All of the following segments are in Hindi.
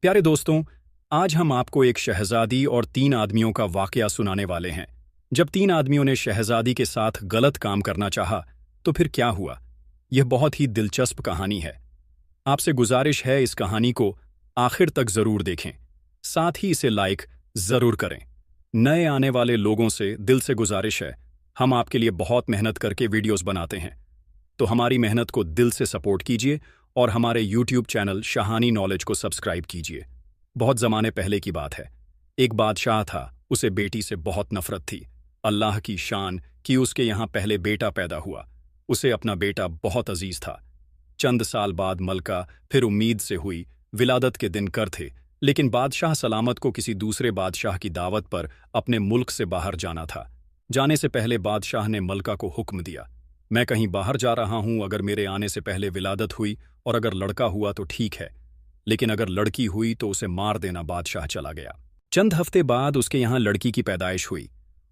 प्यारे दोस्तों, आज हम आपको एक शहजादी और 3 आदमियों का वाकया सुनाने वाले हैं। जब 3 आदमियों ने शहजादी के साथ गलत काम करना चाहा, तो फिर क्या हुआ? यह बहुत ही दिलचस्प कहानी है। आपसे गुजारिश है इस कहानी को आखिर तक जरूर देखें, साथ ही इसे लाइक जरूर करें। नए आने वाले लोगों से दिल से गुजारिश है, हम आपके लिए बहुत मेहनत करके वीडियोस बनाते हैं, तो हमारी मेहनत को दिल से सपोर्ट कीजिए और हमारे YouTube चैनल शाहानी नॉलेज को सब्सक्राइब कीजिए। बहुत ज़माने पहले की बात है। एक बादशाह था, उसे बेटी से बहुत नफरत थी। अल्लाह की शान कि उसके यहाँ पहले बेटा पैदा हुआ। उसे अपना बेटा बहुत अजीज था। चंद साल बाद मलका फिर उम्मीद से हुई। विलादत के दिन कर थे, लेकिन बादशाह सलामत को किसी दूसरे बादशाह की दावत पर अपने मुल्क से बाहर जाना था। जाने से पहले बादशाह ने मलका को हुक्म दिया, मैं कहीं बाहर जा रहा हूं, अगर मेरे आने से पहले विलादत हुई और अगर लड़का हुआ तो ठीक है, लेकिन अगर लड़की हुई तो उसे मार देना। बादशाह चला गया। चंद हफ्ते बाद उसके यहाँ लड़की की पैदाइश हुई।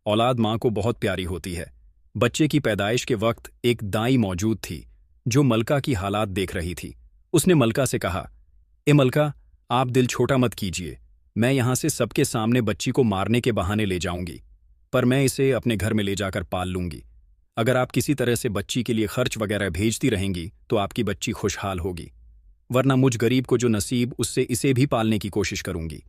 औलाद माँ को बहुत प्यारी होती है। बच्चे की पैदाइश के वक्त एक दाई मौजूद थी जो मलका की हालात देख रही थी। उसने मलका से कहा, ए मलका, आप दिल छोटा मत कीजिए, मैं यहाँ से सबके सामने बच्ची को मारने के बहाने ले जाऊंगी, पर मैं इसे अपने घर में ले जाकर पाल लूंगी। अगर आप किसी तरह से बच्ची के लिए खर्च वगैरह भेजती रहेंगी तो आपकी बच्ची खुशहाल होगी, वरना मुझ गरीब को जो नसीब उससे इसे भी पालने की कोशिश करूंगी।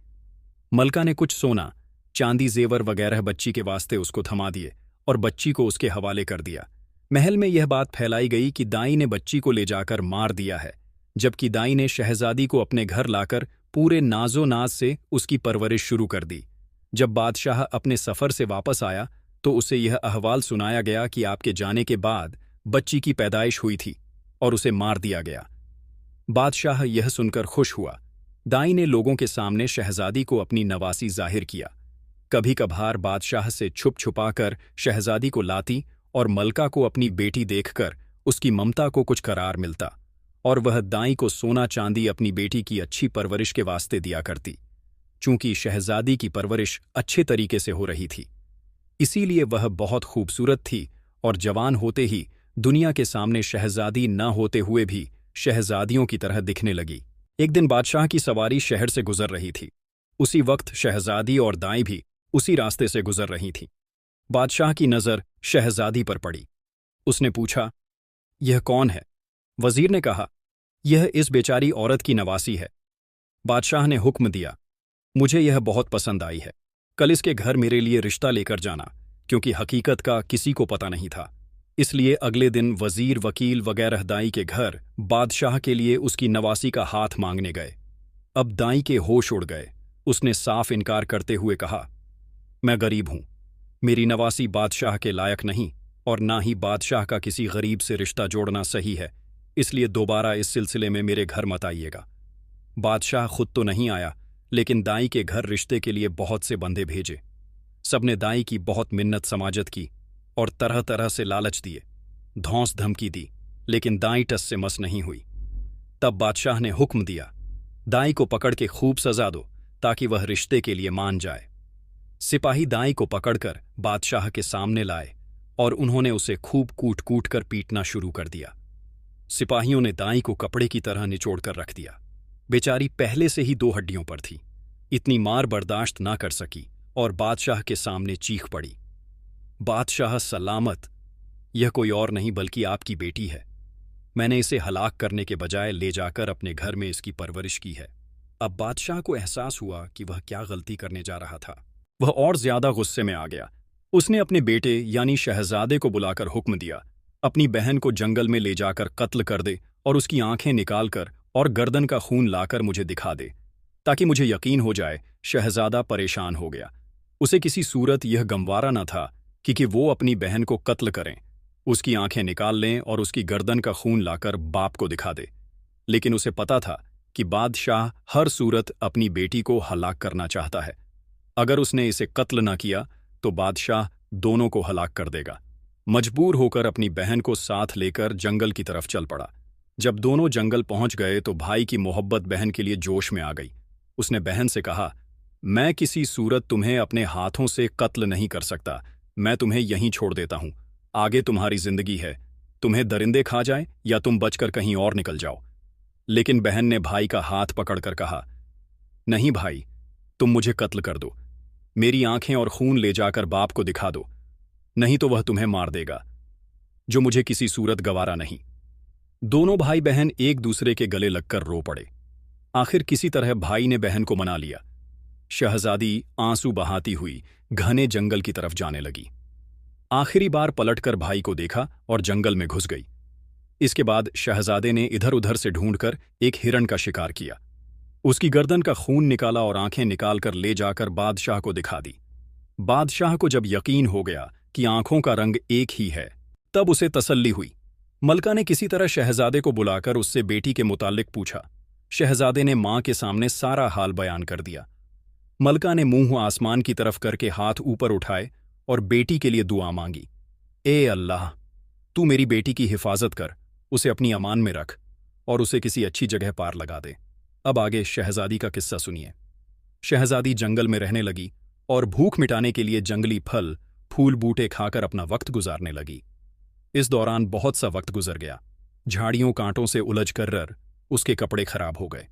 मलका ने कुछ सोना, चांदी, जेवर वगैरह बच्ची के वास्ते उसको थमा दिए और बच्ची को उसके हवाले कर दिया। महल में यह बात फैलाई गई कि दाई ने बच्ची को ले जाकर मार दिया है, जबकि दाई ने शहजादी को अपने घर लाकर पूरे नाजो नाज से उसकी परवरिश शुरू कर दी। जब बादशाह अपने सफर से वापस आया तो उसे यह अहवाल सुनाया गया कि आपके जाने के बाद बच्ची की पैदाइश हुई थी और उसे मार दिया गया। बादशाह यह सुनकर खुश हुआ। दाई ने लोगों के सामने शहजादी को अपनी नवासी जाहिर किया। कभी कभार बादशाह से छुप छुपाकर शहजादी को लाती और मलका को अपनी बेटी देखकर उसकी ममता को कुछ करार मिलता, और वह दाई को सोना चांदी अपनी बेटी की अच्छी परवरिश के वास्ते दिया करती। चूंकि शहजादी की परवरिश अच्छे तरीके से हो रही थी, इसीलिए वह बहुत खूबसूरत थी और जवान होते ही दुनिया के सामने शहजादी न होते हुए भी शहजादियों की तरह दिखने लगी। एक दिन बादशाह की सवारी शहर से गुजर रही थी। उसी वक्त शहजादी और दाई भी उसी रास्ते से गुजर रही थीं। बादशाह की नज़र शहजादी पर पड़ी। उसने पूछा, यह कौन है? वजीर ने कहा, यह इस बेचारी औरत की नवासी है। बादशाह ने हुक्म दिया, मुझे यह बहुत पसंद आई है, कल इसके घर मेरे लिए रिश्ता लेकर जाना, क्योंकि हकीकत का किसी को पता नहीं था। इसलिए अगले दिन वजीर, वकील वगैरह दाई के घर बादशाह के लिए उसकी नवासी का हाथ मांगने गए। अब दाई के होश उड़ गए। उसने साफ इनकार करते हुए कहा, मैं गरीब हूं, मेरी नवासी बादशाह के लायक नहीं, और ना ही बादशाह का किसी गरीब से रिश्ता जोड़ना सही है, इसलिए दोबारा इस सिलसिले में मेरे घर मत आइएगा। बादशाह खुद तो नहीं आया, लेकिन दाई के घर रिश्ते के लिए बहुत से बंदे भेजे। सबने दाई की बहुत मिन्नत समाजत की और तरह तरह से लालच दिए, धौंस धमकी दी, लेकिन दाई टस से मस नहीं हुई। तब बादशाह ने हुक्म दिया, दाई को पकड़ के खूब सजा दो ताकि वह रिश्ते के लिए मान जाए। सिपाही दाई को पकड़कर बादशाह के सामने लाए और उन्होंने उसे खूब कूट कूट कर पीटना शुरू कर दिया। सिपाहियों ने दाई को कपड़े की तरह निचोड़ कर रख दिया। बेचारी पहले से ही 2 हड्डियों पर थी। इतनी मार बर्दाश्त ना कर सकी और बादशाह के सामने चीख पड़ी, बादशाह सलामत, यह कोई और नहीं बल्कि आपकी बेटी है। मैंने इसे हलाक करने के बजाय ले जाकर अपने घर में इसकी परवरिश की है। अब बादशाह को एहसास हुआ कि वह क्या गलती करने जा रहा था। वह और ज्यादा गुस्से में आ गया। उसने अपने बेटे यानी शहजादे को बुलाकर हुक्म दिया, अपनी बहन को जंगल में ले जाकर कत्ल कर दे और उसकी आंखें निकालकर और गर्दन का खून लाकर मुझे दिखा दे, ताकि मुझे यकीन हो जाए। शहजादा परेशान हो गया। उसे किसी सूरत यह गंवारा न था कि वो अपनी बहन को कत्ल करें, उसकी आंखें निकाल लें और उसकी गर्दन का खून लाकर बाप को दिखा दे। लेकिन उसे पता था कि बादशाह हर सूरत अपनी बेटी को हलाक करना चाहता है। अगर उसने इसे कत्ल न किया तो बादशाह दोनों को हलाक कर देगा। मजबूर होकर अपनी बहन को साथ लेकर जंगल की तरफ चल पड़ा। जब दोनों जंगल पहुंच गए तो भाई की मोहब्बत बहन के लिए जोश में आ गई। उसने बहन से कहा, मैं किसी सूरत तुम्हें अपने हाथों से कत्ल नहीं कर सकता, मैं तुम्हें यहीं छोड़ देता हूं। आगे तुम्हारी जिंदगी है, तुम्हें दरिंदे खा जाए या तुम बचकर कहीं और निकल जाओ। लेकिन बहन ने भाई का हाथ पकड़कर कहा, नहीं भाई, तुम मुझे कत्ल कर दो, मेरी आंखें और खून ले जाकर बाप को दिखा दो, नहीं तो वह तुम्हें मार देगा, जो मुझे किसी सूरत गवारा नहीं। दोनों भाई बहन एक दूसरे के गले लगकर रो पड़े। आखिर किसी तरह भाई ने बहन को मना लिया। शहजादी आंसू बहाती हुई घने जंगल की तरफ जाने लगी। आखिरी बार पलटकर भाई को देखा और जंगल में घुस गई। इसके बाद शहजादे ने इधर उधर से ढूंढकर एक हिरण का शिकार किया। उसकी गर्दन का खून निकाला और आंखें निकालकर ले जाकर बादशाह को दिखा दी। बादशाह को जब यकीन हो गया कि आंखों का रंग एक ही है, तब उसे तसल्ली हुई। मलका ने किसी तरह शहजादे को बुलाकर उससे बेटी के मुताल्लिक पूछा। शहजादे ने मां के सामने सारा हाल बयान कर दिया। मलका ने मुंह आसमान की तरफ करके हाथ ऊपर उठाए और बेटी के लिए दुआ मांगी। ए अल्लाह, तू मेरी बेटी की हिफाजत कर, उसे अपनी अमान में रख और उसे किसी अच्छी जगह पार लगा दे। अब आगे शहजादी का किस्सा सुनिए। शहजादी जंगल में रहने लगी और भूख मिटाने के लिए जंगली फल फूल बूटे खाकर अपना वक्त गुजारने लगी। इस दौरान बहुत सा वक्त गुजर गया। झाड़ियों कांटों से उलझ कर उसके कपड़े खराब हो गए।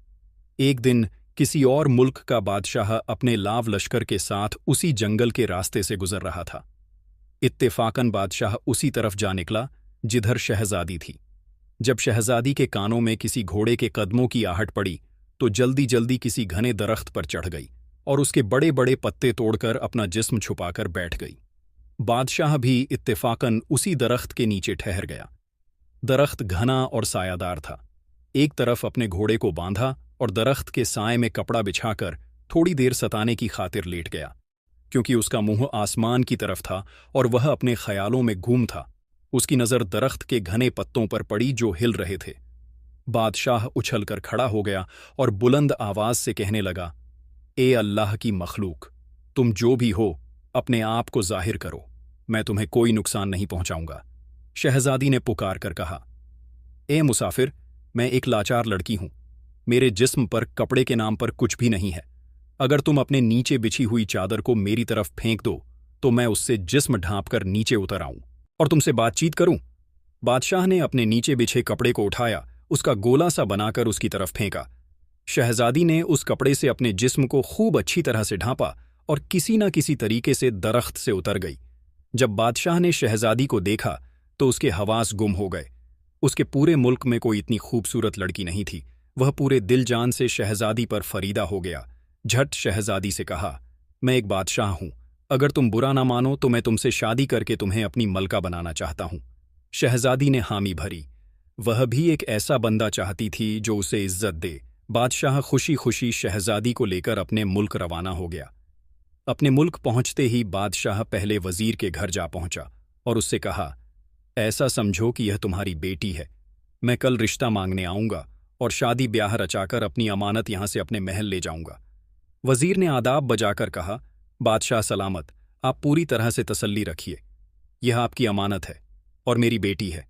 एक दिन किसी और मुल्क का बादशाह अपने लाव लश्कर के साथ उसी जंगल के रास्ते से गुजर रहा था। इत्तेफाकन बादशाह उसी तरफ जा निकला जिधर शहजादी थी। जब शहजादी के कानों में किसी घोड़े के कदमों की आहट पड़ी तो जल्दी जल्दी किसी घने दरख्त पर चढ़ गई और उसके बड़े बड़े पत्ते तोड़कर अपना जिस्म छुपाकर बैठ गई। बादशाह भी इत्तेफाकन उसी दरख्त के नीचे ठहर गया। दरख्त घना और सायादार था। एक तरफ अपने घोड़े को बांधा और दरख्त के साए में कपड़ा बिछाकर थोड़ी देर सताने की खातिर लेट गया। क्योंकि उसका मुंह आसमान की तरफ था और वह अपने ख्यालों में गुम था, उसकी नज़र दरख्त के घने पत्तों पर पड़ी जो हिल रहे थे। बादशाह उछलकर खड़ा हो गया और बुलंद आवाज से कहने लगा, ए अल्लाह की मखलूक, तुम जो भी हो अपने आप को जाहिर करो, मैं तुम्हें कोई नुकसान नहीं पहुंचाऊंगा। शहजादी ने पुकार कर कहा, ए मुसाफिर, मैं एक लाचार लड़की हूं, मेरे जिस्म पर कपड़े के नाम पर कुछ भी नहीं है। अगर तुम अपने नीचे बिछी हुई चादर को मेरी तरफ फेंक दो तो मैं उससे जिस्म ढांपकर नीचे उतर आऊं और तुमसे बातचीत करूं। बादशाह ने अपने नीचे बिछे कपड़े को उठाया, उसका गोला सा बनाकर उसकी तरफ फेंका। शहजादी ने उस कपड़े से अपने जिस्म को खूब अच्छी तरह से ढांपा और किसी न किसी तरीके से दरख्त से उतर गई। जब बादशाह ने शहजादी को देखा तो उसके हवास गुम हो गए। उसके पूरे मुल्क में कोई इतनी खूबसूरत लड़की नहीं थी। वह पूरे दिल जान से शहजादी पर फरीदा हो गया। झट शहजादी से कहा, मैं एक बादशाह हूं, अगर तुम बुरा ना मानो तो मैं तुमसे शादी करके तुम्हें अपनी मलका बनाना चाहता हूं। शहजादी ने हामी भरी। वह भी एक ऐसा बंदा चाहती थी जो उसे इज्जत दे। बादशाह खुशी खुशी शहजादी को लेकर अपने मुल्क रवाना हो गया। अपने मुल्क पहुंचते ही बादशाह पहले वजीर के घर जा पहुंचा और उससे कहा, ऐसा समझो कि यह तुम्हारी बेटी है। मैं कल रिश्ता मांगने आऊंगा और शादी ब्याह रचाकर अपनी अमानत यहां से अपने महल ले जाऊंगा। वजीर ने आदाब बजाकर कहा, बादशाह सलामत, आप पूरी तरह से तसल्ली रखिए, यह आपकी अमानत है और मेरी बेटी है।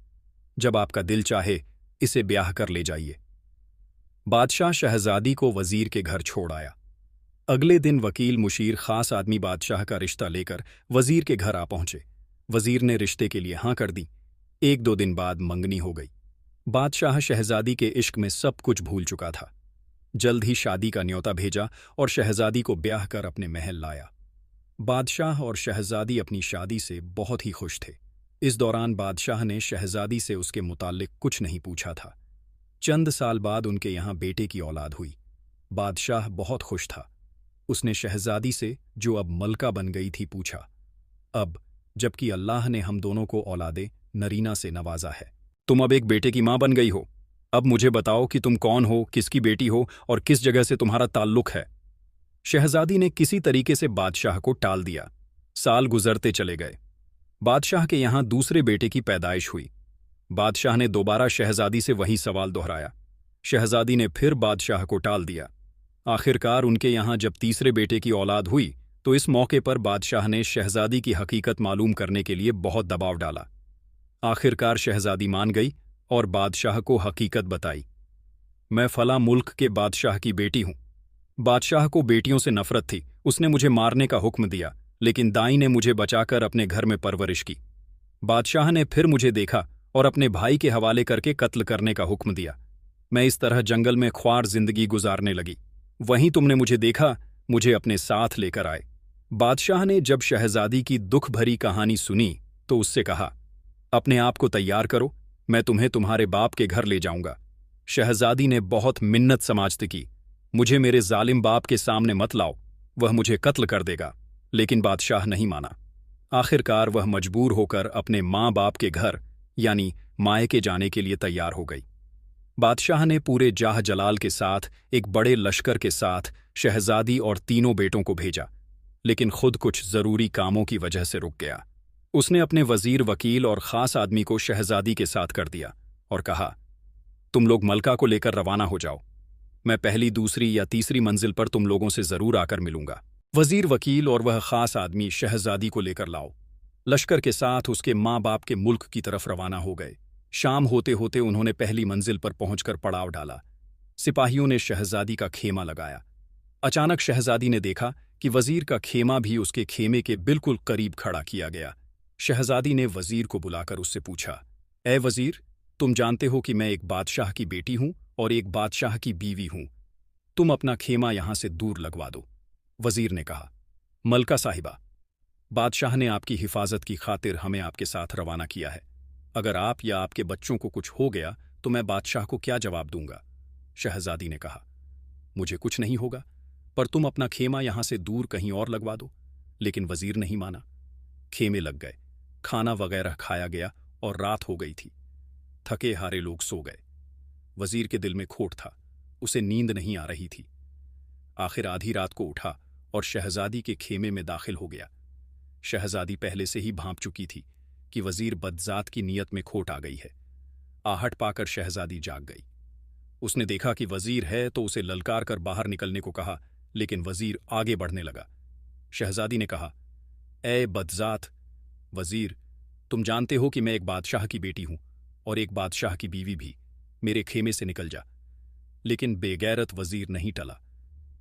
जब आपका दिल चाहे इसे ब्याह कर ले जाइए। बादशाह शहजादी को वजीर के घर छोड़ आया। अगले दिन वकील मुशीर खास आदमी बादशाह का रिश्ता लेकर वजीर के घर आ पहुंचे। वजीर ने रिश्ते के लिए हां कर दी। 1-2 दिन बाद मंगनी हो गई। बादशाह शहजादी के इश्क में सब कुछ भूल चुका था। जल्द ही शादी का न्योता भेजा और शहजादी को ब्याह कर अपने महल लाया। बादशाह और शहजादी अपनी शादी से बहुत ही खुश थे। इस दौरान बादशाह ने शहजादी से उसके मुताल्लिक कुछ नहीं पूछा था। चंद साल बाद उनके यहाँ बेटे की औलाद हुई। बादशाह बहुत खुश था। उसने शहजादी से, जो अब मलका बन गई थी, पूछा, अब जबकि अल्लाह ने हम दोनों को औलादे नरीना से नवाजा है, तुम अब एक बेटे की मां बन गई हो, अब मुझे बताओ कि तुम कौन हो, किसकी बेटी हो और किस जगह से तुम्हारा ताल्लुक है। शहजादी ने किसी तरीके से बादशाह को टाल दिया। साल गुजरते चले गए। बादशाह के यहां दूसरे बेटे की पैदाइश हुई। बादशाह ने दोबारा शहजादी से वही सवाल दोहराया। शहजादी ने फिर बादशाह को टाल दिया। आखिरकार उनके यहां जब तीसरे बेटे की औलाद हुई तो इस मौके पर बादशाह ने शहजादी की हकीकत मालूम करने के लिए बहुत दबाव डाला। आखिरकार शहजादी मान गई और बादशाह को हकीकत बताई। मैं फला मुल्क के बादशाह की बेटी हूं। बादशाह को बेटियों से नफरत थी। उसने मुझे मारने का हुक्म दिया, लेकिन दाई ने मुझे बचाकर अपने घर में परवरिश की। बादशाह ने फिर मुझे देखा और अपने भाई के हवाले करके कत्ल करने का हुक्म दिया। मैं इस तरह जंगल में ख्वार जिंदगी गुजारने लगी। वहीं तुमने मुझे देखा, मुझे अपने साथ लेकर आए। बादशाह ने जब शहजादी की दुख भरी कहानी सुनी तो उससे कहा, अपने आप को तैयार करो, मैं तुम्हें तुम्हारे बाप के घर ले जाऊंगा। शहजादी ने बहुत मिन्नत समाजत की, मुझे मेरे जालिम बाप के सामने मत लाओ, वह मुझे कत्ल कर देगा। लेकिन बादशाह नहीं माना। आखिरकार वह मजबूर होकर अपने माँ बाप के घर यानी मायके जाने के लिए तैयार हो गई। बादशाह ने पूरे जाह जलाल के साथ एक बड़े लश्कर के साथ शहजादी और तीनों बेटों को भेजा, लेकिन खुद कुछ जरूरी कामों की वजह से रुक गया। उसने अपने वजीर, वकील और खास आदमी को शहजादी के साथ कर दिया और कहा, तुम लोग मलका को लेकर रवाना हो जाओ, मैं पहली, दूसरी या तीसरी मंजिल पर तुम लोगों से जरूर आकर मिलूंगा। वजीर, वकील और वह खास आदमी शहजादी को लेकर लाओ। लश्कर के साथ उसके माँ बाप के मुल्क की तरफ रवाना हो गए। शाम होते होते उन्होंने पहली मंजिल पर पहुंचकर पड़ाव डाला। सिपाहियों ने शहजादी का खेमा लगाया। अचानक शहजादी ने देखा कि वजीर का खेमा भी उसके खेमे के बिल्कुल करीब खड़ा किया गया। शहजादी ने वजीर को बुलाकर उससे पूछा, ए वजीर, तुम जानते हो कि मैं एक बादशाह की बेटी हूं और एक बादशाह की बीवी हूं, तुम अपना खेमा यहां से दूर लगवा दो। वजीर ने कहा, मलका साहिबा, बादशाह ने आपकी हिफाजत की खातिर हमें आपके साथ रवाना किया है। अगर आप या आपके बच्चों को कुछ हो गया तो मैं बादशाह को क्या जवाब दूंगा? शहजादी ने कहा, मुझे कुछ नहीं होगा, पर तुम अपना खेमा यहां से दूर कहीं और लगवा दो। लेकिन वजीर नहीं माना। खेमे लग गए, खाना वगैरह खाया गया और रात हो गई थी। थके हारे लोग सो गए। वजीर के दिल में खोट था, उसे नींद नहीं आ रही थी। आखिर आधी रात को उठा और शहजादी के खेमे में दाखिल हो गया। शहजादी पहले से ही भांप चुकी थी कि वजीर बदजात की नीयत में खोट आ गई है। आहट पाकर शहजादी जाग गई। उसने देखा कि वजीर है तो उसे ललकार कर बाहर निकलने को कहा, लेकिन वजीर आगे बढ़ने लगा। शहजादी ने कहा, ए बदजात वजीर, तुम जानते हो कि मैं एक बादशाह की बेटी हूं और एक बादशाह की बीवी भी, मेरे खेमे से निकल जा। लेकिन बेगैरत वजीर नहीं टला।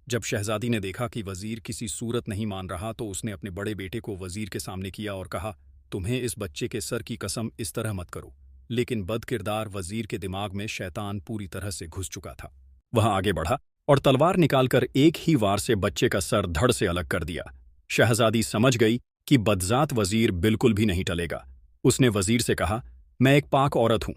जब शहजादी ने देखा कि वजीर किसी सूरत नहीं मान रहा तो उसने अपने बड़े बेटे को वजीर के सामने किया और कहा, तुम्हें इस बच्चे के सर की कसम इस तरह मत करो। लेकिन बदकिरदार वजीर के दिमाग में शैतान पूरी तरह से घुस चुका था। वह आगे बढ़ा और तलवार निकालकर एक ही वार से बच्चे का सर धड़ से अलग कर दिया। शहजादी समझ गई कि बदजात वजीर बिल्कुल भी नहीं टलेगा। उसने वजीर से कहा, मैं एक पाक औरत हूं,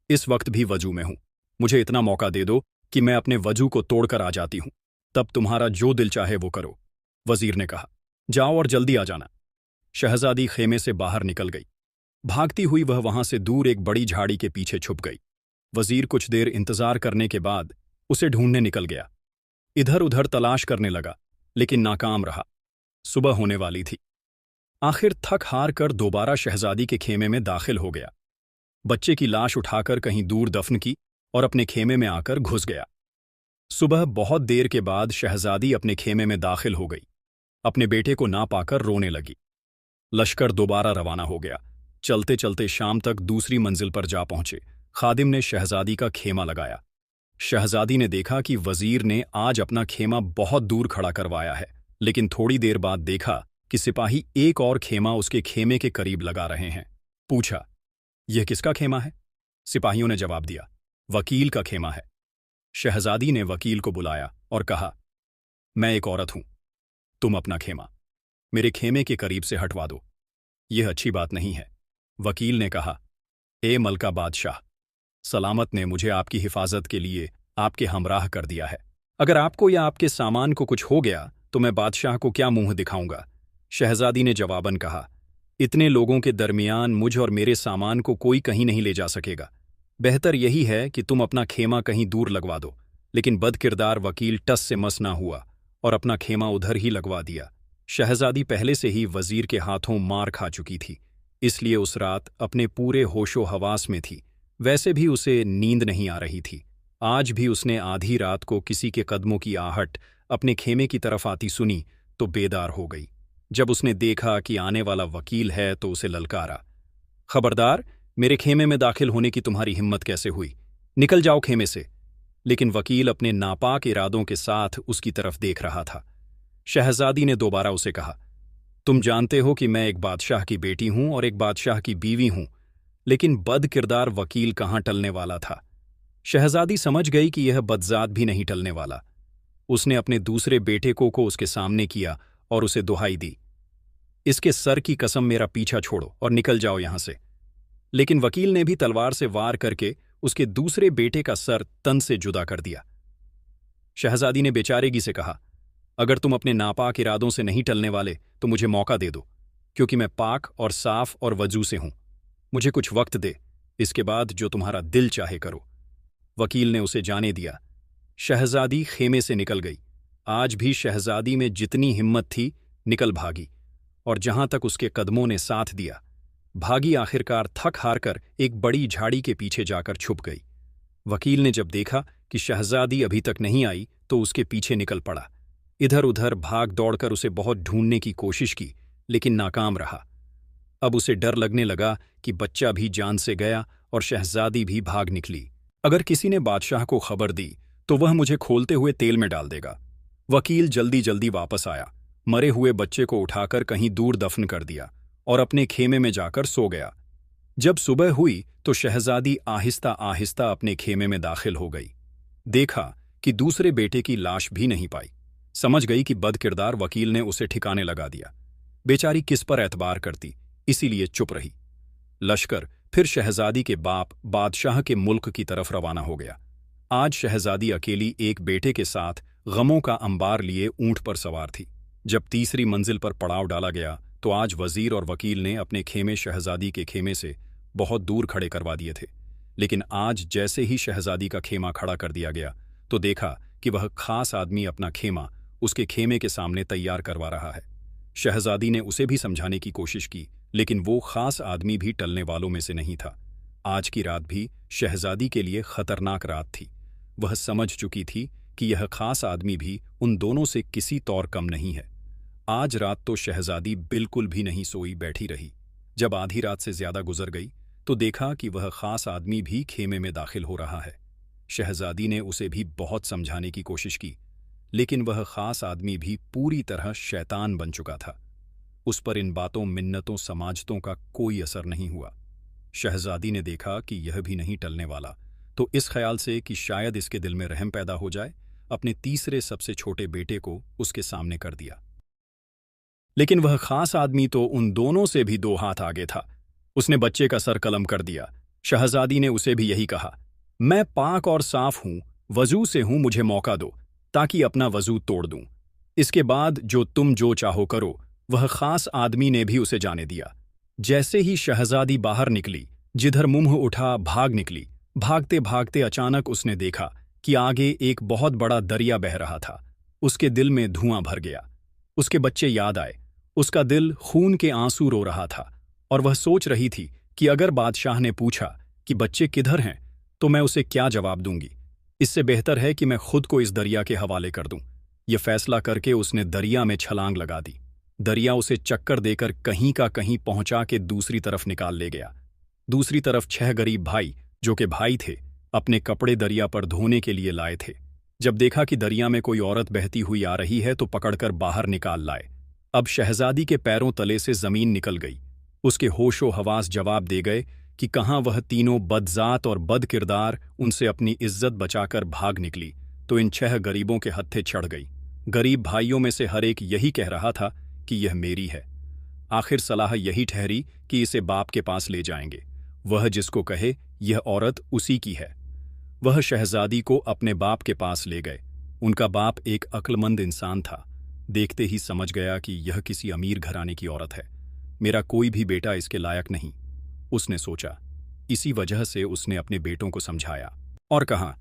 इस वक्त भी वजू में हूं, मुझे इतना मौका दे दो कि मैं अपने वजू को तोड़कर आ जाती हूं, तब तुम्हारा जो दिल चाहे वो करो। वजीर ने कहा, जाओ और जल्दी आ जाना। शहजादी खेमे से बाहर निकल गई। भागती हुई वह वहां से दूर एक बड़ी झाड़ी के पीछे छुप गई। वजीर कुछ देर इंतजार करने के बाद उसे ढूंढने निकल गया। इधर उधर तलाश करने लगा, लेकिन नाकाम रहा। सुबह होने वाली थी। आखिर थक हार कर दोबारा शहजादी के खेमे में दाखिल हो गया। बच्चे की लाश उठाकर कहीं दूर दफन की और अपने खेमे में आकर घुस गया। सुबह बहुत देर के बाद शहजादी अपने खेमे में दाखिल हो गई। अपने बेटे को ना पाकर रोने लगी। लश्कर दोबारा रवाना हो गया। चलते चलते शाम तक दूसरी मंजिल पर जा पहुंचे। खादिम ने शहजादी का खेमा लगाया। शहजादी ने देखा कि वजीर ने आज अपना खेमा बहुत दूर खड़ा करवाया है, लेकिन थोड़ी देर बाद देखा कि सिपाही एक और खेमा उसके खेमे के करीब लगा रहे हैं। पूछा, यह किसका खेमा है? सिपाहियों ने जवाब दिया, वकील का खेमा है। शहजादी ने वकील को बुलाया और कहा, मैं एक औरत हूं, तुम अपना खेमा मेरे खेमे के करीब से हटवा दो। यह अच्छी बात नहीं है। वकील ने कहा, ए मलका बादशाह, सलामत ने मुझे आपकी हिफाजत के लिए आपके हमराह कर दिया है। अगर आपको या आपके सामान को कुछ हो गया तो मैं बादशाह को क्या मुंह दिखाऊंगा? शहजादी ने जवाबन कहा, इतने लोगों के दरमियान मुझ और मेरे सामान को कोई कहीं नहीं ले जा सकेगा। बेहतर यही है कि तुम अपना खेमा कहीं दूर लगवा दो। लेकिन बदकिरदार वकील टस से मस ना हुआ और अपना खेमा उधर ही लगवा दिया। शहजादी पहले से ही वजीर के हाथों मार खा चुकी थी, इसलिए उस रात अपने पूरे होशो हवास में थी। वैसे भी उसे नींद नहीं आ रही थी। आज भी उसने आधी रात को किसी के कदमों की आहट अपने खेमे की तरफ आती सुनी तो बेदार हो गई। जब उसने देखा कि आने वाला वकील है तो उसे ललकारा, खबरदार, मेरे खेमे में दाखिल होने की तुम्हारी हिम्मत कैसे हुई? निकल जाओ खेमे से। लेकिन वकील अपने नापाक इरादों के साथ उसकी तरफ देख रहा था। शहजादी ने दोबारा उसे कहा, तुम जानते हो कि मैं एक बादशाह की बेटी हूं और एक बादशाह की बीवी हूं। लेकिन बदकिरदार वकील कहाँ टलने वाला था। शहजादी समझ गई कि यह बदजात भी नहीं टलने वाला। उसने अपने दूसरे बेटे को उसके सामने किया और उसे दुहाई दी, इसके सर की कसम, मेरा पीछा छोड़ो और निकल जाओ यहां से। लेकिन वकील ने भी तलवार से वार करके उसके दूसरे बेटे का सर तन से जुदा कर दिया। शहजादी ने बेचारेगी से कहा, अगर तुम अपने नापाक इरादों से नहीं टलने वाले तो मुझे मौका दे दो, क्योंकि मैं पाक और साफ और वजू से हूं। मुझे कुछ वक्त दे, इसके बाद जो तुम्हारा दिल चाहे करो। वकील ने उसे जाने दिया। शहजादी खेमे से निकल गई। आज भी शहजादी में जितनी हिम्मत थी निकल भागी, और जहां तक उसके कदमों ने साथ दिया, भागी आखिरकार थक हार कर एक बड़ी झाड़ी के पीछे जाकर छुप गई। वकील ने जब देखा कि शहजादी अभी तक नहीं आई तो उसके पीछे निकल पड़ा। इधर उधर भाग दौड़कर उसे बहुत ढूंढने की कोशिश की, लेकिन नाकाम रहा। अब उसे डर लगने लगा कि बच्चा भी जान से गया और शहजादी भी भाग निकली। अगर किसी ने बादशाह को खबर दी तो वह मुझे खोलते हुए तेल में डाल देगा। वकील जल्दी जल्दी वापस आया, मरे हुए बच्चे को उठाकर कहीं दूर दफन कर दिया और अपने खेमे में जाकर सो गया। जब सुबह हुई तो शहजादी आहिस्ता आहिस्ता अपने खेमे में दाखिल हो गई। देखा कि दूसरे बेटे की लाश भी नहीं पाई। समझ गई कि बदकिरदार वकील ने उसे ठिकाने लगा दिया। बेचारी किस पर एतबार करती, इसीलिए चुप रही। लश्कर फिर शहजादी के बाप बादशाह के मुल्क की तरफ रवाना हो गया। आज शहजादी अकेली एक बेटे के साथ गमों का अंबार लिए ऊंट पर सवार थी। जब तीसरी मंजिल पर पड़ाव डाला गया तो आज वजीर और वकील ने अपने खेमे शहजादी के खेमे से बहुत दूर खड़े करवा दिए थे। लेकिन आज जैसे ही शहजादी का खेमा खड़ा कर दिया गया तो देखा कि वह खास आदमी अपना खेमा उसके खेमे के सामने तैयार करवा रहा है। शहजादी ने उसे भी समझाने की कोशिश की, लेकिन वो खास आदमी भी टलने वालों में से नहीं था। आज की रात भी शहजादी के लिए खतरनाक रात थी। वह समझ चुकी थी कि यह खास आदमी भी उन दोनों से किसी तौर कम नहीं है। आज रात तो शहजादी बिल्कुल भी नहीं सोई बैठी रही। जब आधी रात से ज्यादा गुजर गई तो देखा कि वह खास आदमी भी खेमे में दाखिल हो रहा है। शहजादी ने उसे भी बहुत समझाने की कोशिश की, लेकिन वह खास आदमी भी पूरी तरह शैतान बन चुका था। उस पर इन बातों, मिन्नतों, समाजतों का कोई असर नहीं हुआ। शहजादी ने देखा कि यह भी नहीं टलने वाला, तो इस ख्याल से कि शायद इसके दिल में रहम पैदा हो जाए, अपने तीसरे सबसे छोटे बेटे को उसके सामने कर दिया। लेकिन वह खास आदमी तो उन दोनों से भी 2 हाथ आगे था। उसने बच्चे का सर कलम कर दिया। शहजादी ने उसे भी यही कहा, मैं पाक और साफ हूं, वजू से हूं, मुझे मौका दो ताकि अपना वजू तोड़ दूं। इसके बाद जो तुम जो चाहो करो। वह खास आदमी ने भी उसे जाने दिया। जैसे ही शहजादी बाहर निकली, जिधर मुंह उठा भाग निकली। भागते भागते अचानक उसने देखा कि आगे एक बहुत बड़ा दरिया बह रहा था। उसके दिल में धुआं भर गया। उसके बच्चे याद आए। उसका दिल खून के आंसू रो रहा था और वह सोच रही थी कि अगर बादशाह ने पूछा कि बच्चे किधर हैं तो मैं उसे क्या जवाब दूंगी। इससे बेहतर है कि मैं खुद को इस दरिया के हवाले कर दूं। यह फैसला करके उसने दरिया में छलांग लगा दी। दरिया उसे चक्कर देकर कहीं का कहीं पहुंचा के दूसरी तरफ निकाल ले गया। दूसरी तरफ 6 गरीब भाई, जो कि भाई थे, अपने कपड़े दरिया पर धोने के लिए लाए थे। जब देखा कि दरिया में कोई औरत बहती हुई आ रही है तो पकड़कर बाहर निकाल लाए। अब शहजादी के पैरों तले से जमीन निकल गई। उसके होशो हवास जवाब दे गए कि कहाँ वह तीनों बदजात और बदकिरदार उनसे अपनी इज्जत बचाकर भाग निकली तो इन 6 गरीबों के हत्थे चढ़ गई। गरीब भाइयों में से हर एक यही कह रहा था कि यह मेरी है। आखिर सलाह यही ठहरी कि इसे बाप के पास ले जाएंगे। वह जिसको कहे यह औरत उसी की है। वह शहजादी को अपने बाप के पास ले गए। उनका बाप एक अक्लमंद इंसान था। देखते ही समझ गया कि यह किसी अमीर घराने की औरत है। मेरा कोई भी बेटा इसके लायक नहीं, उसने सोचा। इसी वजह से उसने अपने बेटों को समझाया और कहा,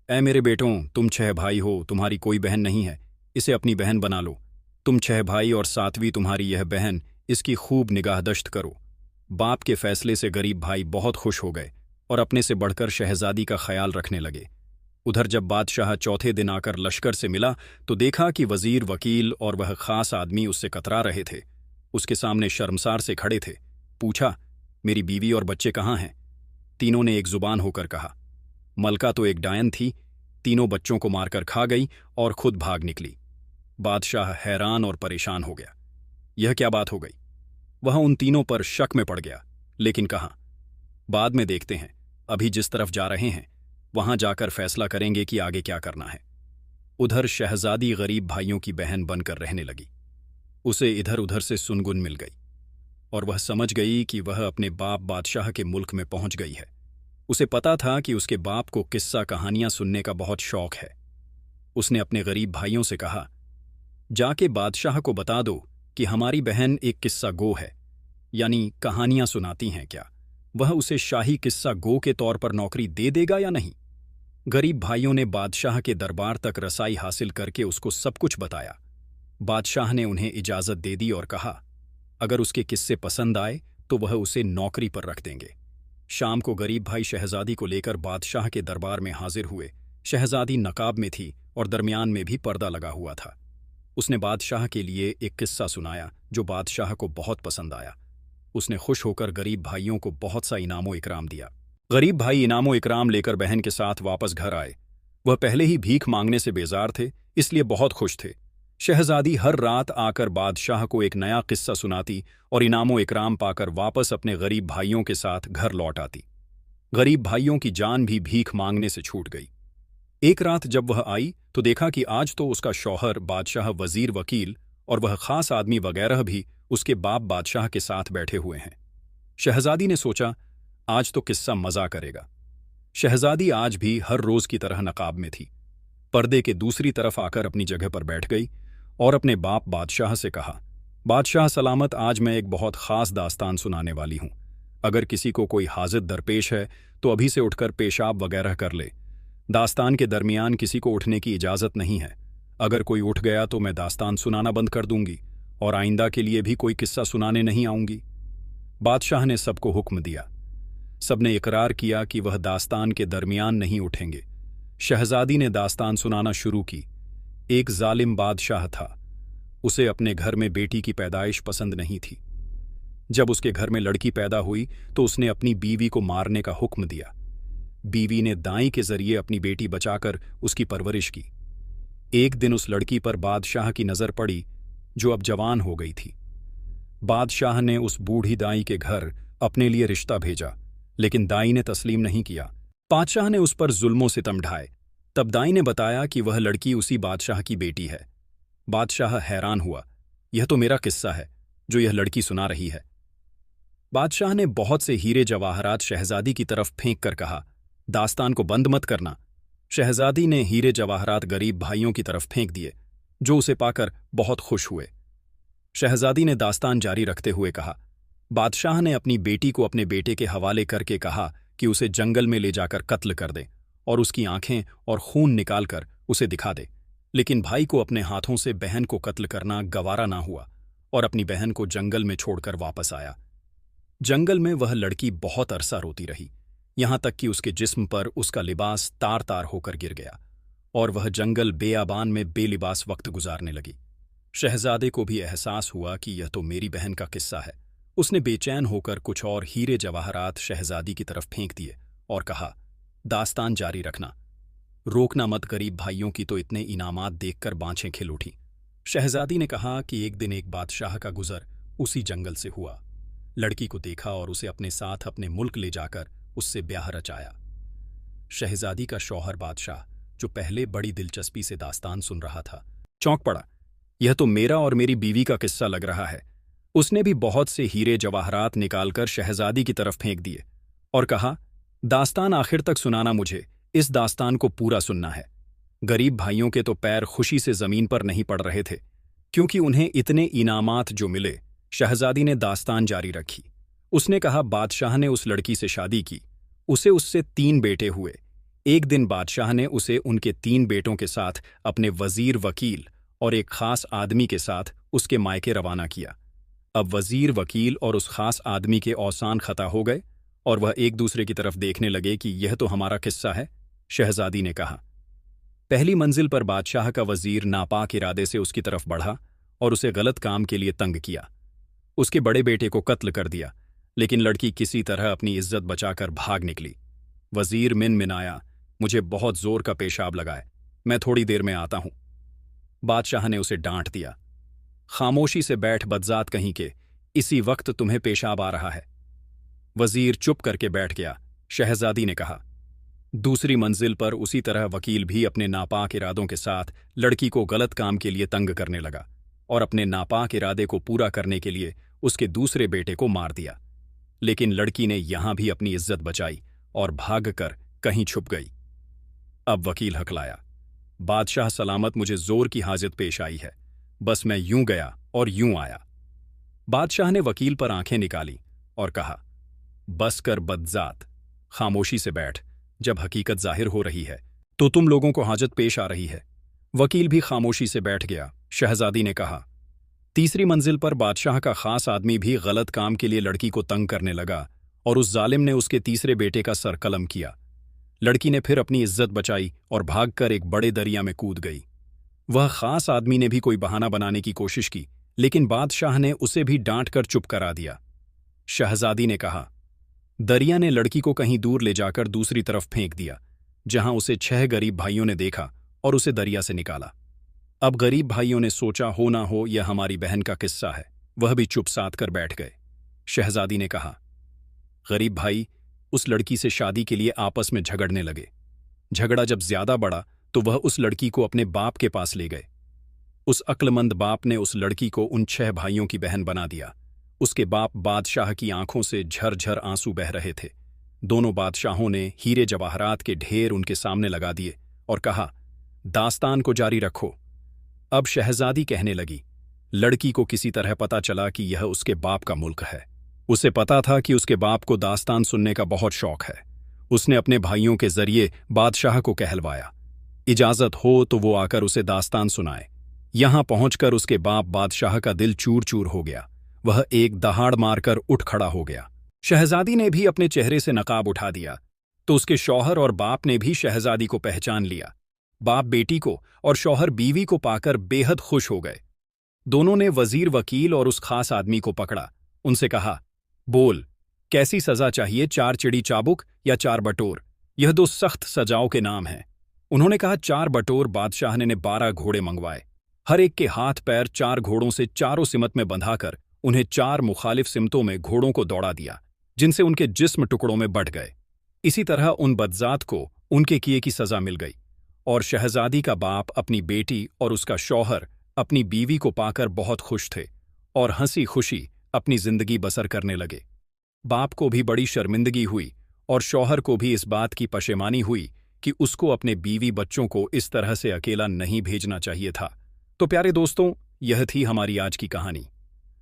ऐ मेरे बेटों, तुम 6 भाई हो, तुम्हारी कोई बहन नहीं है, इसे अपनी बहन बना लो। तुम 6 भाई और 7वीं तुम्हारी यह बहन, इसकी खूब निगाहदश्त करो। बाप के फैसले से गरीब भाई बहुत खुश हो गए और अपने से बढ़कर शहजादी का ख्याल रखने लगे। उधर जब बादशाह चौथे दिन आकर लश्कर से मिला तो देखा कि वजीर, वकील और वह खास आदमी उससे कतरा रहे थे। उसके सामने शर्मसार से खड़े थे। पूछा, मेरी बीवी और बच्चे कहाँ हैं? तीनों ने एक जुबान होकर कहा, मलका तो एक डायन थी, तीनों बच्चों को मारकर खा गई और खुद भाग निकली। बादशाह हैरान और परेशान हो गया। यह क्या बात हो गई? वह उन तीनों पर शक में पड़ गया, लेकिन कहा, बाद में देखते हैं, अभी जिस तरफ जा रहे हैं वहां जाकर फैसला करेंगे कि आगे क्या करना है। उधर शहजादी गरीब भाइयों की बहन बनकर रहने लगी। उसे इधर उधर से सुनगुन मिल गई और वह समझ गई कि वह अपने बाप बादशाह के मुल्क में पहुंच गई है। उसे पता था कि उसके बाप को किस्सा कहानियां सुनने का बहुत शौक है। उसने अपने गरीब भाइयों से कहा, जाके बादशाह को बता दो कि हमारी बहन एक किस्सा गो है, यानी कहानियां सुनाती हैं क्या, वह उसे शाही किस्सा गो के तौर पर नौकरी दे देगा या नहीं। गरीब भाइयों ने बादशाह के दरबार तक रसाई हासिल करके उसको सब कुछ बताया। बादशाह ने उन्हें इजाजत दे दी और कहा, अगर उसके किस्से पसंद आए तो वह उसे नौकरी पर रख देंगे। शाम को गरीब भाई शहजादी को लेकर बादशाह के दरबार में हाजिर हुए। शहजादी नकाब में थी और दरमियान में भी पर्दा लगा हुआ था। उसने बादशाह के लिए एक किस्सा सुनाया जो बादशाह को बहुत पसंद आया। उसने खुश होकर गरीब भाइयों को बहुत सा इनामो इकराम दिया। गरीब भाई इनामो इकराम लेकर बहन के साथ वापस घर आए। वह पहले ही भीख मांगने से बेजार थे, इसलिए बहुत खुश थे। शहजादी हर रात आकर बादशाह को एक नया किस्सा सुनाती और इनामो इकराम पाकर वापस अपने गरीब भाइयों के साथ घर लौट आती। गरीब भाइयों की जान भी भीख मांगने से छूट गई। एक रात जब वह आई तो देखा कि आज तो उसका शौहर, बादशाह, वजीर, वकील और वह खास आदमी वगैरह भी उसके बाप बादशाह के साथ बैठे हुए हैं। शहजादी ने सोचा, आज तो किस्सा मजा करेगा। शहजादी आज भी हर रोज की तरह नकाब में थी। पर्दे के दूसरी तरफ आकर अपनी जगह पर बैठ गई और अपने बाप बादशाह से कहा, बादशाह सलामत, आज मैं एक बहुत खास दास्तान सुनाने वाली हूं। अगर किसी को कोई हाजिर दरपेश है तो अभी से उठकर पेशाब वगैरह कर ले। दास्तान के दरमियान किसी को उठने की इजाजत नहीं है। अगर कोई उठ गया तो मैं दास्तान सुनाना बंद कर दूंगी और आइंदा के लिए भी कोई किस्सा सुनाने नहीं आऊंगी। बादशाह ने सबको हुक्म दिया। सबने इकरार किया कि वह दास्तान के दरमियान नहीं उठेंगे। शहजादी ने दास्तान सुनाना शुरू की। एक जालिम बादशाह था। उसे अपने घर में बेटी की पैदाइश पसंद नहीं थी। जब उसके घर में लड़की पैदा हुई तो उसने अपनी बीवी को मारने का हुक्म दिया। बीवी ने दाई के जरिए अपनी बेटी बचाकर उसकी परवरिश की। एक दिन उस लड़की पर बादशाह की नजर पड़ी जो अब जवान हो गई थी। बादशाह ने उस बूढ़ी दाई के घर अपने लिए रिश्ता भेजा, लेकिन दाई ने तस्लीम नहीं किया। बादशाह ने उस पर जुल्मों सितम ढाए। तब दाई ने बताया कि वह लड़की उसी बादशाह की बेटी है। बादशाह हैरान हुआ, यह तो मेरा किस्सा है जो यह लड़की सुना रही है। बादशाह ने बहुत से हीरे जवाहरात शहजादी की तरफ फेंक कर कहा, दास्तान को बंद मत करना। शहजादी ने हीरे जवाहरात गरीब भाइयों की तरफ फेंक दिए, जो उसे पाकर बहुत खुश हुए। शहजादी ने दास्तान जारी रखते हुए कहा, बादशाह ने अपनी बेटी को अपने बेटे के हवाले करके कहा कि उसे जंगल में ले जाकर कत्ल कर दे और उसकी आंखें और खून निकालकर उसे दिखा दे। लेकिन भाई को अपने हाथों से बहन को कत्ल करना गवारा ना हुआ और अपनी बहन को जंगल में छोड़कर वापस आया। जंगल में वह लड़की बहुत अरसा रोती रही, यहां तक कि उसके जिस्म पर उसका लिबास तार तार होकर गिर गया और वह जंगल बेआबान में बेलिबास वक्त गुजारने लगी। शहजादे को भी एहसास हुआ कि यह तो मेरी बहन का किस्सा है। उसने बेचैन होकर कुछ और हीरे जवाहरात शहजादी की तरफ फेंक दिए और कहा, दास्तान जारी रखना, रोकना मत। गरीब भाइयों की तो इतने इनामात देखकर बाँछें खिल उठी। शहजादी ने कहा कि एक दिन एक बादशाह का गुजर उसी जंगल से हुआ। लड़की को देखा और उसे अपने साथ अपने मुल्क ले जाकर उससे ब्याह रचाया। शहजादी का शौहर बादशाह, जो पहले बड़ी दिलचस्पी से दास्तान सुन रहा था, चौंक पड़ा। यह तो मेरा और मेरी बीवी का किस्सा लग रहा है। उसने भी बहुत से हीरे जवाहरात निकालकर शहजादी की तरफ फेंक दिए और कहा, दास्तान आखिर तक सुनाना मुझे, इस दास्तान को पूरा सुनना है। गरीब भाइयों के तो पैर खुशी से जमीन पर नहीं पड़ रहे थे, क्योंकि उन्हें इतने इनामात जो मिले। शहजादी ने दास्तान जारी रखी। उसने कहा, बादशाह ने उस लड़की से शादी की। उसे उससे 3 बेटे हुए। एक दिन बादशाह ने उसे उनके 3 बेटों के साथ अपने वजीर, वकील और एक खास आदमी के साथ उसके मायके रवाना किया। अब वजीर, वकील और उस खास आदमी के औसान खता हो गए और वह एक दूसरे की तरफ देखने लगे कि यह तो हमारा किस्सा है। शहजादी ने कहा। पहली मंजिल पर बादशाह का वजीर नापाक इरादे से उसकी तरफ बढ़ा और उसे गलत काम के लिए तंग किया। उसके बड़े बेटे को कत्ल कर दिया, लेकिन लड़की किसी तरह अपनी इज्जत बचाकर भाग निकली। वजीर मिनमिनाया, मुझे बहुत जोर का पेशाब लगा है, मैं थोड़ी देर में आता हूं। बादशाह ने उसे डांट दिया, खामोशी से बैठ बदजात कहीं के, इसी वक्त तुम्हें पेशाब आ रहा है। वजीर चुप करके बैठ गया। शहजादी ने कहा, दूसरी मंजिल पर उसी तरह वकील भी अपने नापाक इरादों के साथ लड़की को गलत काम के लिए तंग करने लगा और अपने नापाक इरादे को पूरा करने के लिए उसके दूसरे बेटे को मार दिया। लेकिन लड़की ने यहां भी अपनी इज्जत बचाई और भागकर कहीं छुप गई। अब वकील हकलाया, बादशाह सलामत, मुझे जोर की हाजत पेश आई है, बस मैं यूं गया और यूं आया। बादशाह ने वकील पर आंखें निकाली और कहा, बस कर बदजात, खामोशी से बैठ। जब हकीकत जाहिर हो रही है तो तुम लोगों को हाजत पेश आ रही है। वकील भी खामोशी से बैठ गया। शहजादी ने कहा, तीसरी मंजिल पर बादशाह का खास आदमी भी गलत काम के लिए लड़की को तंग करने लगा और उस जालिम ने उसके तीसरे बेटे का सर कलम किया। लड़की ने फिर अपनी इज्जत बचाई और भागकर एक बड़े दरिया में कूद गई। वह खास आदमी ने भी कोई बहाना बनाने की कोशिश की, लेकिन बादशाह ने उसे भी डांट कर चुप करा दिया। शहजादी ने कहा, दरिया ने लड़की को कहीं दूर ले जाकर दूसरी तरफ फेंक दिया, जहां उसे 6 गरीब भाइयों ने देखा और उसे दरिया से निकाला। अब गरीब भाइयों ने सोचा, हो ना हो यह हमारी बहन का किस्सा है, वह भी चुप साध कर बैठ गए। शहजादी ने कहा, गरीब भाई उस लड़की से शादी के लिए आपस में झगड़ने लगे। झगड़ा जब ज्यादा बढ़ा तो वह उस लड़की को अपने बाप के पास ले गए। उस अक्लमंद बाप ने उस लड़की को उन 6 भाइयों की बहन बना दिया। उसके बाप बादशाह की आंखों से झरझर आंसू बह रहे थे। दोनों बादशाहों ने हीरे जवाहरात के ढेर उनके सामने लगा दिए और कहा, दास्तान को जारी रखो। अब शहजादी कहने लगी, लड़की को किसी तरह पता चला कि यह उसके बाप का मुल्क है। उसे पता था कि उसके बाप को दास्तान सुनने का बहुत शौक है। उसने अपने भाइयों के जरिए बादशाह को कहलवाया, इजाजत हो तो वो आकर उसे दास्तान सुनाए। यहां पहुंचकर उसके बाप बादशाह का दिल चूर चूर हो गया। वह एक दहाड़ मारकर उठ खड़ा हो गया। शहजादी ने भी अपने चेहरे से नकाब उठा दिया तो उसके शौहर और बाप ने भी शहजादी को पहचान लिया। बाप बेटी को और शौहर बीवी को पाकर बेहद खुश हो गए। दोनों ने वजीर, वकील और उस खास आदमी को पकड़ा। उनसे कहा, बोल, कैसी सजा चाहिए, 4 चिड़ी चाबुक या 4 बटोर? यह 2 सख्त सजाओं के नाम हैं। उन्होंने कहा, 4 बटोर। बादशाह ने 12 घोड़े मंगवाए। हर एक के हाथ पैर 4 घोड़ों से चारों सिमत में बंधाकर उन्हें 4 मुखालिफ सिमतों में घोड़ों को दौड़ा दिया, जिनसे उनके जिस्म टुकड़ों में बंट गए। इसी तरह उन बदजात को उनके किए की सजा मिल गई और शहजादी का बाप अपनी बेटी और उसका शौहर अपनी बीवी को पाकर बहुत खुश थे और हंसी खुशी अपनी जिंदगी बसर करने लगे। बाप को भी बड़ी शर्मिंदगी हुई और शौहर को भी इस बात की पशेमानी हुई कि उसको अपने बीवी बच्चों को इस तरह से अकेला नहीं भेजना चाहिए था। तो प्यारे दोस्तों, यह थी हमारी आज की कहानी।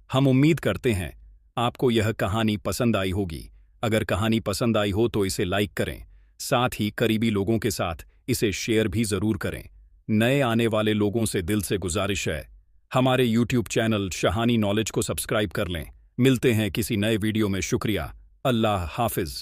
हम उम्मीद करते हैं आपको यह कहानी पसंद आई होगी। अगर कहानी पसंद आई हो तो इसे लाइक करें, साथ ही करीबी लोगों के साथ इसे शेयर भी जरूर करें। नए आने वाले लोगों से दिल से गुजारिश है, हमारे YouTube चैनल शहानी नॉलेज को सब्सक्राइब कर लें। मिलते हैं किसी नए वीडियो में। शुक्रिया। अल्लाह हाफिज।